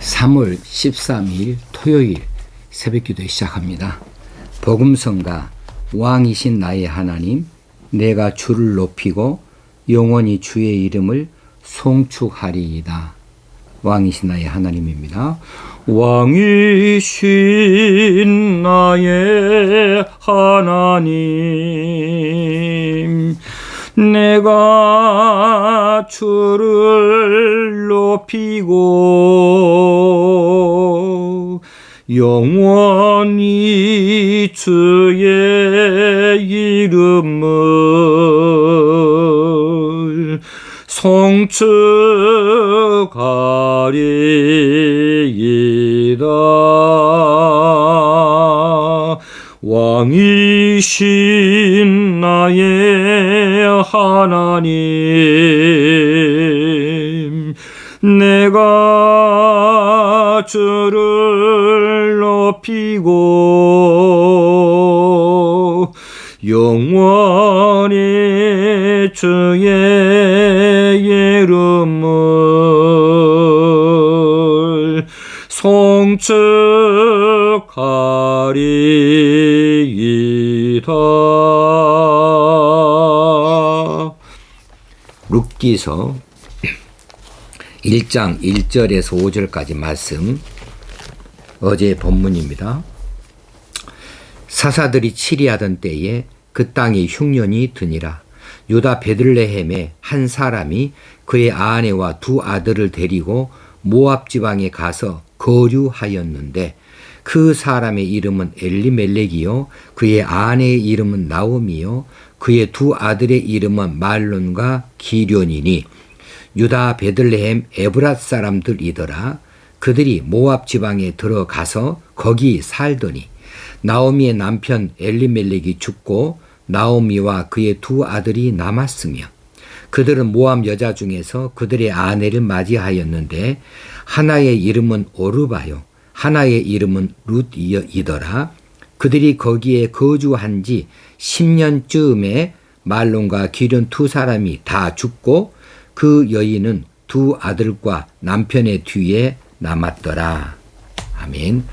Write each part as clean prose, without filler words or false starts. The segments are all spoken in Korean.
3월 13일 토요일 새벽기도 시작합니다. 복음성가 왕이신 나의 하나님, 내가 주를 높이고 영원히 주의 이름을 송축하리이다. 왕이신 나의 하나님입니다. 왕이신 나의 하나님, 내가 주를 높이고 영원히 주의 이름을 송축하리이다. 왕이신 나의 하나님, 내가 주를 높이고 영원히 주의 이름을 송축하리이다. 룻기서 1장 1절에서 5절까지 말씀, 어제의 본문입니다. 사사들이 치리하던 때에 그 땅에 흉년이 드니라. 유다 베들레헴에 한 사람이 그의 아내와 두 아들을 데리고 모압 지방에 가서 거류하였는데, 그 사람의 이름은 엘리멜렉이요 그의 아내의 이름은 나오미요 그의 두 아들의 이름은 말론과 기련이니 유다 베들레헴 에브랏 사람들이더라. 그들이 모압 지방에 들어가서 거기 살더니 나오미의 남편 엘리멜렉이 죽고 나오미와 그의 두 아들이 남았으며, 그들은 모압 여자 중에서 그들의 아내를 맞이하였는데 하나의 이름은 오르바요 하나의 이름은 룻이더라. 그들이 거기에 거주한 지 10년쯤에 말론과 기련 두 사람이 다 죽고 그 여인은 두 아들과 남편의 뒤에 남았더라. 아멘.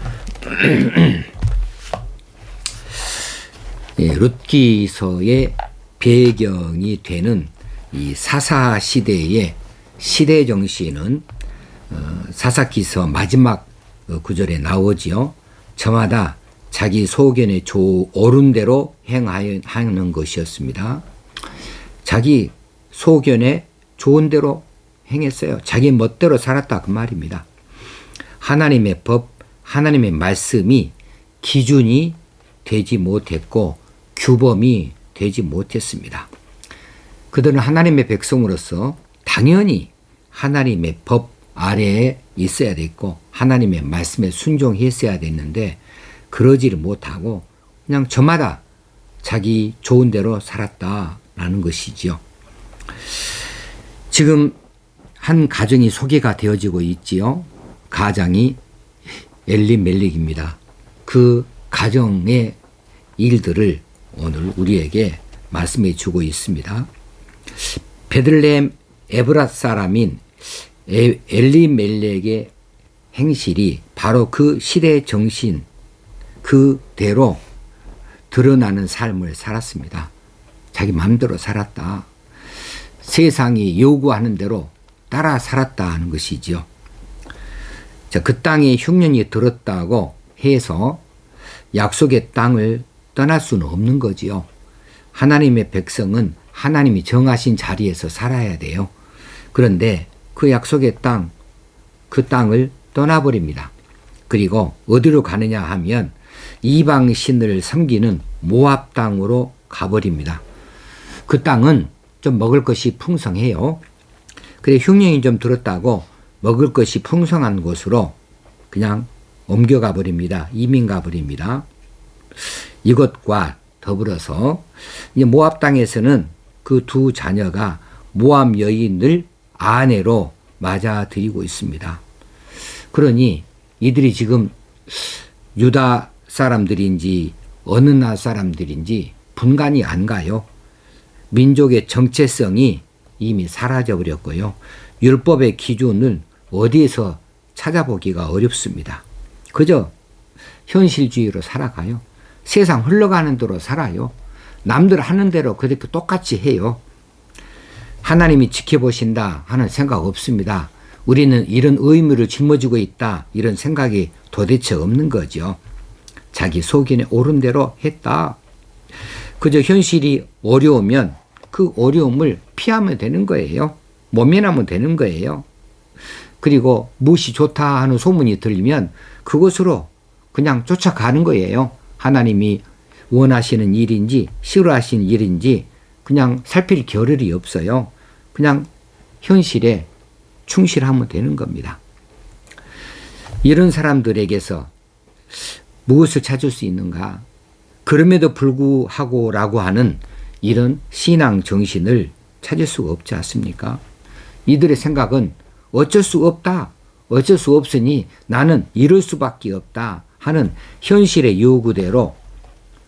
예, 룻기서의 배경이 되는 이 사사 시대의 시대 정신은 사사기서 마지막 구절에 나오지요. 저마다 자기 소견에 옳은 대로 행하는 것이었습니다. 자기 소견에 좋은 대로 행했어요. 자기 멋대로 살았다, 그 말입니다. 하나님의 법, 하나님의 말씀이 기준이 되지 못했고 규범이 되지 못했습니다. 그들은 하나님의 백성으로서 당연히 하나님의 법 아래에 있어야 됐고 하나님의 말씀에 순종했어야 됐는데 그러지를 못하고 그냥 저마다 자기 좋은 대로 살았다라는 것이지요. 지금 한 가정이 소개가 되어지고 있지요. 가장이 엘리멜렉입니다. 그 가정의 일들을 오늘 우리에게 말씀해 주고 있습니다. 베들레헴 에브랏 사람인 엘리멜렉의 행실이 바로 그 시대의 정신 그대로 드러나는 삶을 살았습니다. 자기 마음대로 살았다. 세상이 요구하는 대로 따라 살았다 하는 것이죠. 자, 그 땅에 흉년이 들었다고 해서 약속의 땅을 떠날 수는 없는 거지요. 하나님의 백성은 하나님이 정하신 자리에서 살아야 돼요. 그런데 그 약속의 땅, 그 땅을 떠나버립니다. 그리고 어디로 가느냐 하면 이방 신을 섬기는 모압 땅으로 가버립니다. 그 땅은 좀 먹을 것이 풍성해요. 그래 흉년이 좀 들었다고 먹을 것이 풍성한 곳으로 그냥 옮겨가 버립니다. 이민 가버립니다. 이것과 더불어서 이제 모압 땅에서는 그 두 자녀가 모압 여인을 아내로 맞아들이고 있습니다. 그러니 이들이 지금 유다 사람들인지 어느 나라 사람들인지 분간이 안 가요. 민족의 정체성이 이미 사라져 버렸고요. 율법의 기준을 어디에서 찾아보기가 어렵습니다. 그저 현실주의로 살아가요. 세상 흘러가는 대로 살아요. 남들 하는 대로 그렇게 똑같이 해요. 하나님이 지켜보신다 하는 생각 없습니다. 우리는 이런 의무를 짊어지고 있다 이런 생각이 도대체 없는 거죠. 자기 소견에 옳은 대로 했다. 그저 현실이 어려우면 그 어려움을 피하면 되는 거예요. 모면하면 되는 거예요. 그리고 무엇이 좋다 하는 소문이 들리면 그것으로 그냥 쫓아가는 거예요. 하나님이 원하시는 일인지 싫어하시는 일인지 그냥 살필 겨를이 없어요. 그냥 현실에 충실하면 되는 겁니다. 이런 사람들에게서 무엇을 찾을 수 있는가? 그럼에도 불구하고 라고 하는 이런 신앙 정신을 찾을 수가 없지 않습니까? 이들의 생각은 어쩔 수 없다. 어쩔 수 없으니 나는 이럴 수밖에 없다 하는 현실의 요구대로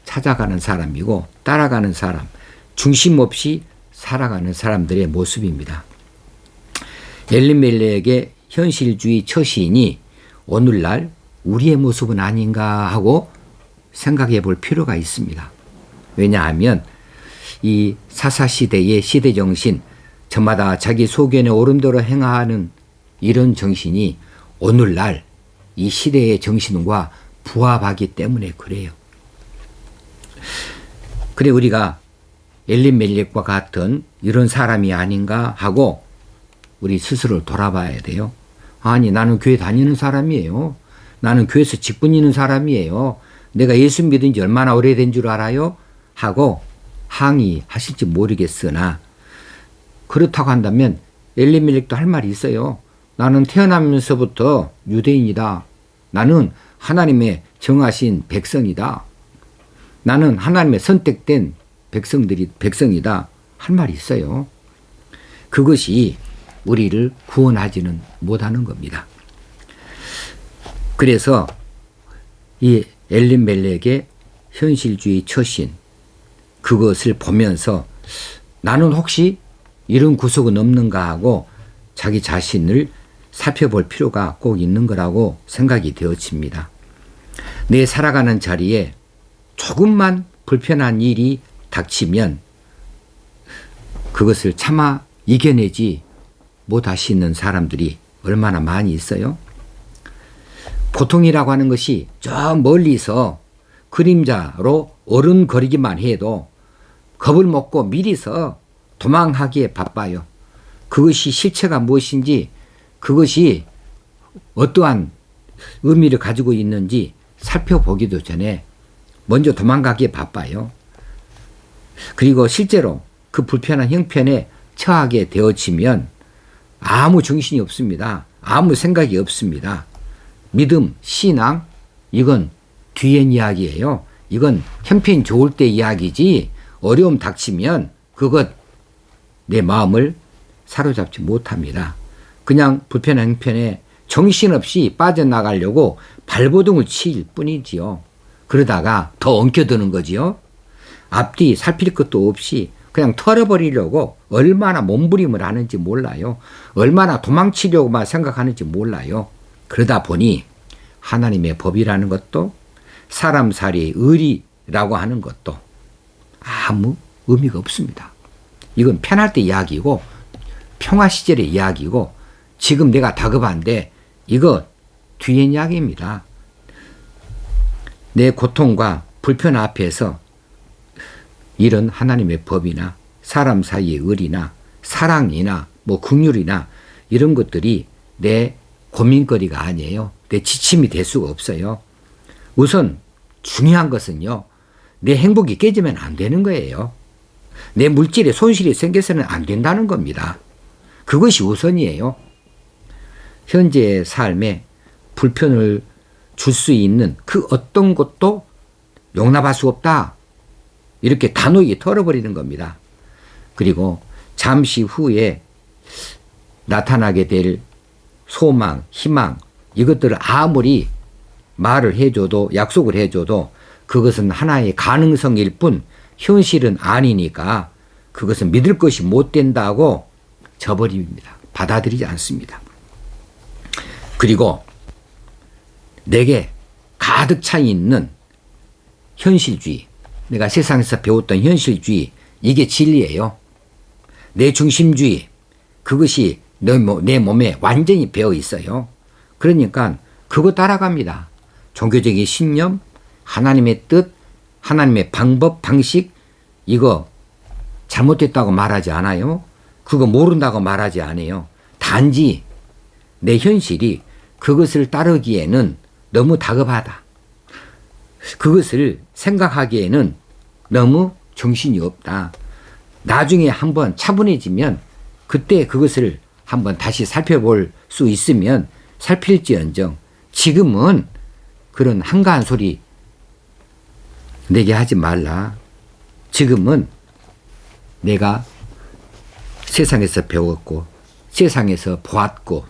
찾아가는 사람이고 따라가는 사람, 중심 없이 살아가는 사람들의 모습입니다. 엘리멜렉의 현실주의 처신이 오늘날 우리의 모습은 아닌가 하고 생각해 볼 필요가 있습니다. 왜냐하면 이 사사시대의 시대정신, 저마다 자기 소견에 옳은 대로 행하는 이런 정신이 오늘날 이 시대의 정신과 부합하기 때문에 그래요. 그래 우리가 엘리멜렉과 같은 이런 사람이 아닌가 하고 우리 스스로를 돌아봐야 돼요. 아니 나는 교회 다니는 사람이에요. 나는 교회에서 직분 있는 사람이에요. 내가 예수 믿은 지 얼마나 오래된 줄 알아요? 하고 항의하실지 모르겠으나 그렇다고 한다면 엘리멜렉도 할 말이 있어요. 나는 태어나면서부터 유대인이다. 나는 하나님의 정하신 백성이다. 나는 하나님의 선택된 백성이다. 할 말이 있어요. 그것이 우리를 구원하지는 못하는 겁니다. 그래서 이 엘리멜렉의 현실주의 처신, 그것을 보면서 나는 혹시 이런 구석은 없는가 하고 자기 자신을 살펴볼 필요가 꼭 있는 거라고 생각이 되어집니다. 내 살아가는 자리에 조금만 불편한 일이 닥치면 그것을 차마 이겨내지 못하시는 사람들이 얼마나 많이 있어요? 고통이라고 하는 것이 저 멀리서 그림자로 어른거리기만 해도 겁을 먹고 미리서 도망하기에 바빠요. 그것이 실체가 무엇인지, 그것이 어떠한 의미를 가지고 있는지 살펴보기도 전에 먼저 도망가기에 바빠요. 그리고 실제로 그 불편한 형편에 처하게 되어지면 아무 정신이 없습니다. 아무 생각이 없습니다. 믿음, 신앙, 이건 뒤엔 이야기예요. 이건 형편 좋을 때 이야기지 어려움 닥치면 그것 내 마음을 사로잡지 못합니다. 그냥 불편한 형편에 정신없이 빠져나가려고 발버둥을 칠 뿐이지요. 그러다가 더 엉켜드는 거지요. 앞뒤 살필 것도 없이 그냥 털어버리려고 얼마나 몸부림을 하는지 몰라요. 얼마나 도망치려고만 생각하는지 몰라요. 그러다 보니 하나님의 법이라는 것도 사람살이의 의리라고 하는 것도 아무 의미가 없습니다. 이건 편할 때 이야기고 평화 시절의 이야기고 지금 내가 다급한데 이거 뒤의 이야기입니다. 내 고통과 불편 앞에서 이런 하나님의 법이나 사람 사이의 의리나 사랑이나 뭐 긍휼이나 이런 것들이 내 고민거리가 아니에요. 내 지침이 될 수가 없어요. 우선 중요한 것은요. 내 행복이 깨지면 안 되는 거예요. 내 물질에 손실이 생겨서는 안 된다는 겁니다. 그것이 우선이에요. 현재의 삶에 불편을 줄 수 있는 그 어떤 것도 용납할 수 없다. 이렇게 단호하게 털어버리는 겁니다. 그리고 잠시 후에 나타나게 될 소망, 희망 이것들을 아무리 말을 해줘도 약속을 해줘도 그것은 하나의 가능성일 뿐 현실은 아니니까 그것은 믿을 것이 못 된다고 저버립니다. 받아들이지 않습니다. 그리고 내게 가득 차 있는 현실주의, 내가 세상에서 배웠던 현실주의, 이게 진리예요. 내 중심주의, 그것이 내 몸에 완전히 배어 있어요. 그러니까 그거 따라갑니다. 종교적인 신념, 하나님의 뜻, 하나님의 방법, 방식, 이거 잘못됐다고 말하지 않아요. 그거 모른다고 말하지 않아요. 단지 내 현실이 그것을 따르기에는 너무 다급하다. 그것을 생각하기에는 너무 정신이 없다. 나중에 한번 차분해지면 그때 그것을 한번 다시 살펴볼 수 있으면 살필지언정 지금은 그런 한가한 소리 내게 하지 말라. 지금은 내가 세상에서 배웠고 세상에서 보았고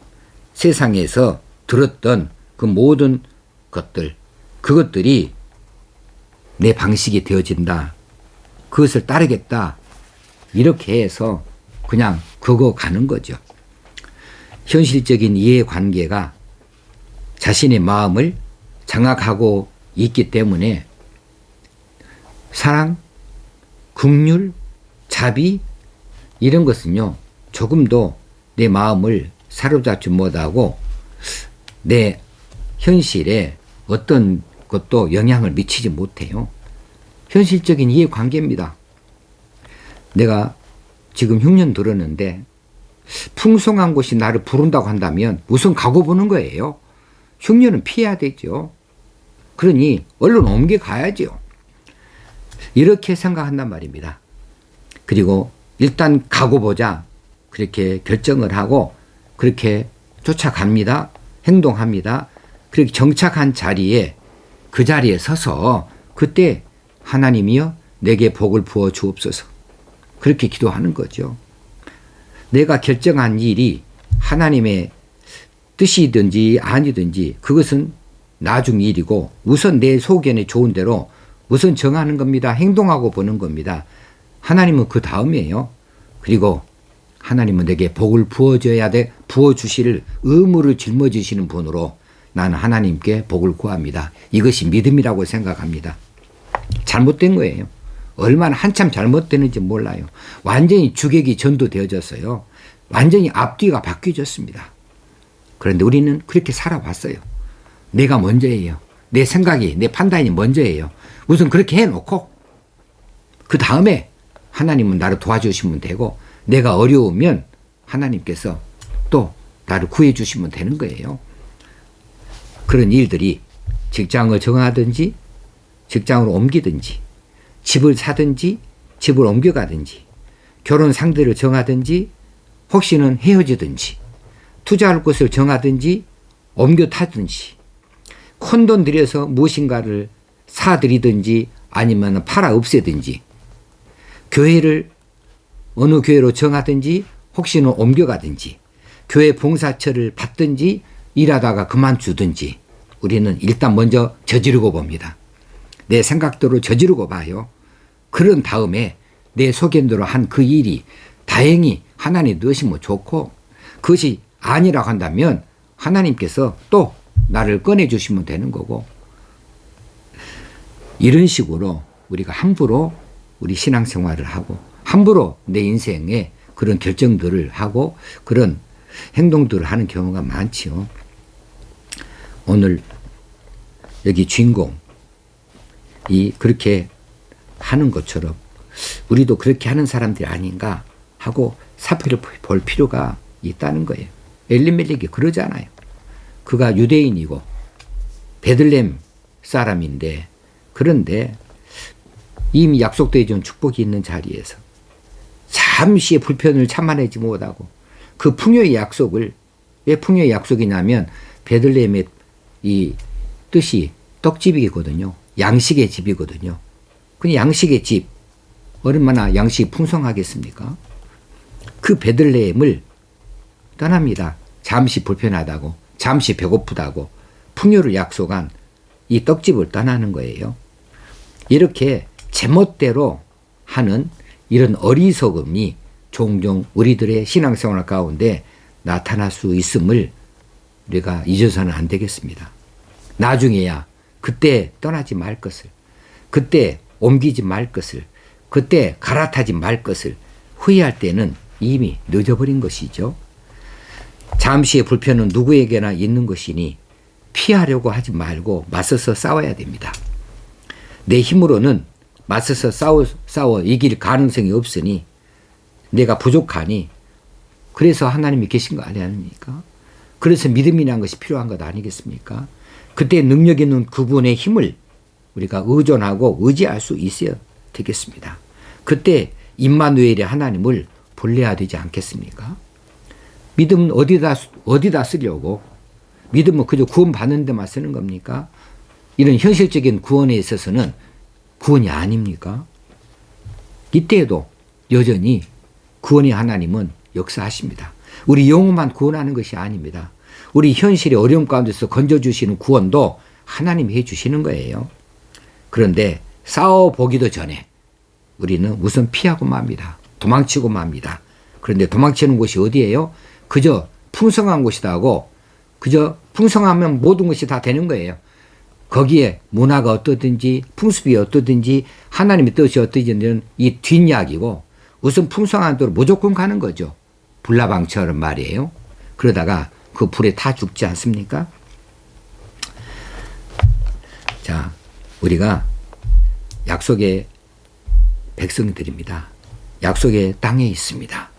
세상에서 들었던 그 모든 것들, 그것들이 내 방식이 되어진다. 그것을 따르겠다. 이렇게 해서 그냥 그거 가는 거죠. 현실적인 이해관계가 자신의 마음을 장악하고 있기 때문에 사랑, 긍휼, 자비 이런 것은요 조금도 내 마음을 사로잡지 못하고 내 현실에 어떤 것도 영향을 미치지 못해요. 현실적인 이해관계입니다. 내가 지금 흉년 들었는데 풍성한 곳이 나를 부른다고 한다면 우선 가고 보는 거예요. 흉년은 피해야 되죠. 그러니 얼른 옮겨가야죠. 이렇게 생각한단 말입니다. 그리고 일단 가고 보자. 그렇게 결정을 하고 그렇게 쫓아갑니다. 행동합니다. 그렇게 정착한 자리에 그 자리에 서서 그때 하나님이여 내게 복을 부어 주옵소서. 그렇게 기도하는 거죠. 내가 결정한 일이 하나님의 뜻이든지 아니든지 그것은 나중 일이고 우선 내 소견에 좋은 대로 우선 정하는 겁니다. 행동하고 보는 겁니다. 하나님은 그 다음이에요. 그리고 하나님은 내게 복을 부어줘야 돼. 부어주실 의무를 짊어지시는 분으로 나는 하나님께 복을 구합니다. 이것이 믿음이라고 생각합니다. 잘못된 거예요. 얼마나 한참 잘못되는지 몰라요. 완전히 주객이 전도되어졌어요. 완전히 앞뒤가 바뀌어졌습니다. 그런데 우리는 그렇게 살아왔어요. 내가 먼저예요. 내 생각이, 내 판단이 먼저예요. 우선 그렇게 해놓고 그 다음에 하나님은 나를 도와주시면 되고 내가 어려우면 하나님께서 또 나를 구해 주시면 되는 거예요. 그런 일들이 직장을 정하든지 직장으로 옮기든지 집을 사든지 집을 옮겨가든지 결혼 상대를 정하든지 혹시는 헤어지든지 투자할 곳을 정하든지 옮겨 타든지 큰돈 들여서 무엇인가를 사들이든지 아니면 팔아 없애든지 교회를 어느 교회로 정하든지 혹시는 옮겨가든지 교회 봉사처를 받든지 일하다가 그만두든지 우리는 일단 먼저 저지르고 봅니다. 내 생각대로 저지르고 봐요. 그런 다음에 내 소견대로 한 그 일이 다행히 하나님 넣으시면 좋고 그것이 아니라고 한다면 하나님께서 또 나를 꺼내주시면 되는 거고 이런 식으로 우리가 함부로 우리 신앙생활을 하고 함부로 내 인생에 그런 결정들을 하고 그런 행동들을 하는 경우가 많지요. 오늘 여기 주인공이 그렇게 하는 것처럼 우리도 그렇게 하는 사람들이 아닌가 하고 살펴볼 필요가 있다는 거예요. 엘리멜렉이 그러잖아요. 그가 유대인이고 베들레헴 사람인데 그런데 이미 약속되어 준 축복이 있는 자리에서 잠시의 불편을 참아내지 못하고 그 풍요의 약속을 왜 풍요의 약속이냐면 베들레헴의 이 뜻이 떡집이거든요. 양식의 집이거든요. 그 양식의 집 얼마나 양식이 풍성하겠습니까? 그 베들레헴을 떠납니다. 잠시 불편하다고 잠시 배고프다고 풍요를 약속한 이 떡집을 떠나는 거예요. 이렇게 제멋대로 하는 이런 어리석음이 종종 우리들의 신앙생활 가운데 나타날 수 있음을 우리가 잊어서는 안 되겠습니다. 나중에야 그때 떠나지 말 것을, 그때 옮기지 말 것을, 그때 갈아타지 말 것을 후회할 때는 이미 늦어버린 것이죠. 잠시의 불편은 누구에게나 있는 것이니 피하려고 하지 말고 맞서서 싸워야 됩니다. 내 힘으로는 맞서서 싸워 이길 가능성이 없으니 내가 부족하니 그래서 하나님이 계신 거 아닙니까? 그래서 믿음이라는 것이 필요한 것 아니겠습니까? 그때 능력 있는 그분의 힘을 우리가 의존하고 의지할 수 있어야 되겠습니다. 그때 임마누엘의 하나님을 본래야 되지 않겠습니까? 믿음은 어디다 쓰려고? 믿음은 그저 구원받는 데만 쓰는 겁니까? 이런 현실적인 구원에 있어서는 구원이 아닙니까? 이때에도 여전히 구원의 하나님은 역사하십니다. 우리 영혼만 구원하는 것이 아닙니다. 우리 현실의 어려움 가운데서 건져주시는 구원도 하나님이 해주시는 거예요. 그런데 싸워보기도 전에 우리는 우선 피하고 맙니다. 도망치고 맙니다. 그런데 도망치는 곳이 어디예요? 그저 풍성한 곳이다 하고 그저 풍성하면 모든 것이 다 되는 거예요. 거기에 문화가 어떠든지 풍습이 어떠든지 하나님의 뜻이 어떠든지는 이 뒷이야기고 우선 풍성한 데로 무조건 가는 거죠. 불나방처럼 말이에요. 그러다가 그 불에 타 죽지 않습니까? 자, 우리가 약속의 백성들입니다. 약속의 땅에 있습니다.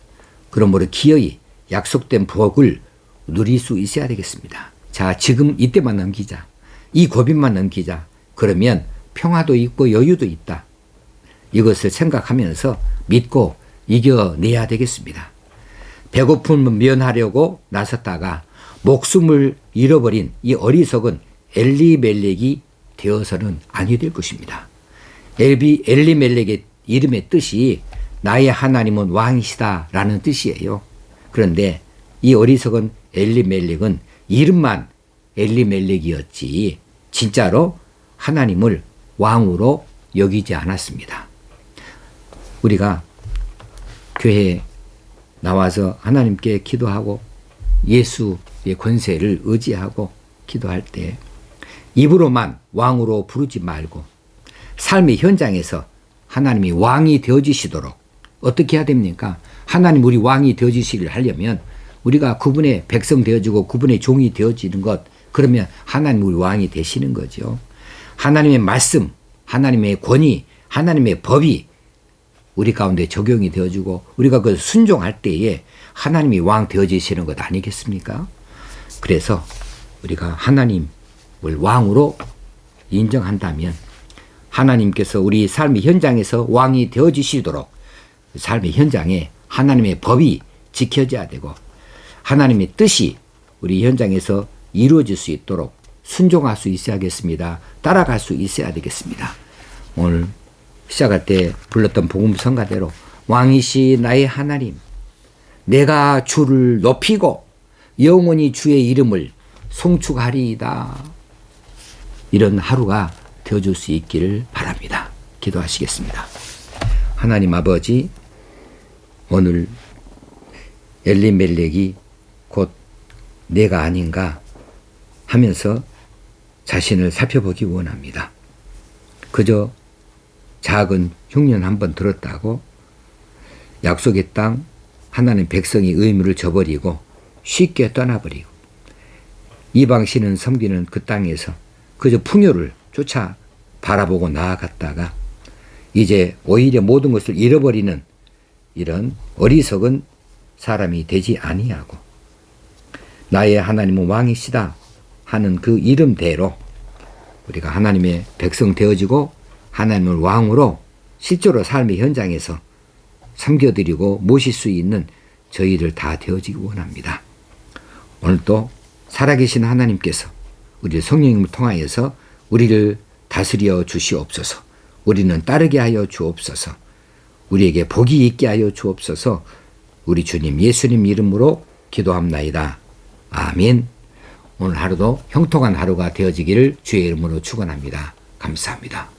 그러므로 기어이 약속된 복을 누릴 수 있어야 되겠습니다. 자, 지금 이때만 넘기자. 이 고비만 넘기자. 그러면 평화도 있고 여유도 있다. 이것을 생각하면서 믿고 이겨내야 되겠습니다. 배고픔을 면하려고 나섰다가 목숨을 잃어버린 이 어리석은 엘리멜렉이 되어서는 아니 될 것입니다. 엘리멜렉의 이름의 뜻이 나의 하나님은 왕이시다 라는 뜻이에요. 그런데 이 어리석은 엘리멜렉은 이름만 엘리멜렉이었지 진짜로 하나님을 왕으로 여기지 않았습니다. 우리가 교회에 나와서 하나님께 기도하고 예수의 권세를 의지하고 기도할 때 입으로만 왕으로 부르지 말고 삶의 현장에서 하나님이 왕이 되어주시도록 어떻게 해야 됩니까? 하나님 우리 왕이 되어주시기를 하려면 우리가 그분의 백성 되어지고 그분의 종이 되어지는 것, 그러면 하나님 우리 왕이 되시는 거죠. 하나님의 말씀, 하나님의 권위, 하나님의 법이 우리 가운데 적용이 되어지고 우리가 그 순종할 때에 하나님이 왕 되어지시는 것 아니겠습니까? 그래서 우리가 하나님을 왕으로 인정한다면 하나님께서 우리 삶의 현장에서 왕이 되어지시도록 삶의 현장에 하나님의 법이 지켜져야 되고 하나님의 뜻이 우리 현장에서 이루어질 수 있도록 순종할 수 있어야겠습니다. 따라갈 수 있어야 되겠습니다. 오늘 시작할 때 불렀던 복음 성가대로 왕이시 나의 하나님, 내가 주를 높이고 영원히 주의 이름을 송축하리이다. 이런 하루가 되어줄 수 있기를 바랍니다. 기도하시겠습니다. 하나님 아버지, 오늘 엘리멜렉이 곧 내가 아닌가 하면서 자신을 살펴보기 원합니다. 그저 작은 흉년 한 번 들었다고 약속의 땅 하나님 백성의 의무를 저버리고 쉽게 떠나버리고 이방신은 섬기는 그 땅에서 그저 풍요를 쫓아 바라보고 나아갔다가 이제 오히려 모든 것을 잃어버리는 이런 어리석은 사람이 되지 아니하고 나의 하나님은 왕이시다 하는 그 이름대로 우리가 하나님의 백성 되어지고 하나님을 왕으로 실제로 삶의 현장에서 섬겨드리고 모실 수 있는 저희들 다 되어지기 원합니다. 오늘도 살아계신 하나님께서 우리 성령님을 통하여서 우리를 다스려 주시옵소서. 우리는 따르게 하여 주옵소서. 우리에게 복이 있게 하여 주옵소서. 우리 주님 예수님 이름으로 기도합나이다. 아멘. 오늘 하루도 형통한 하루가 되어지기를 주의 이름으로 축원합니다. 감사합니다.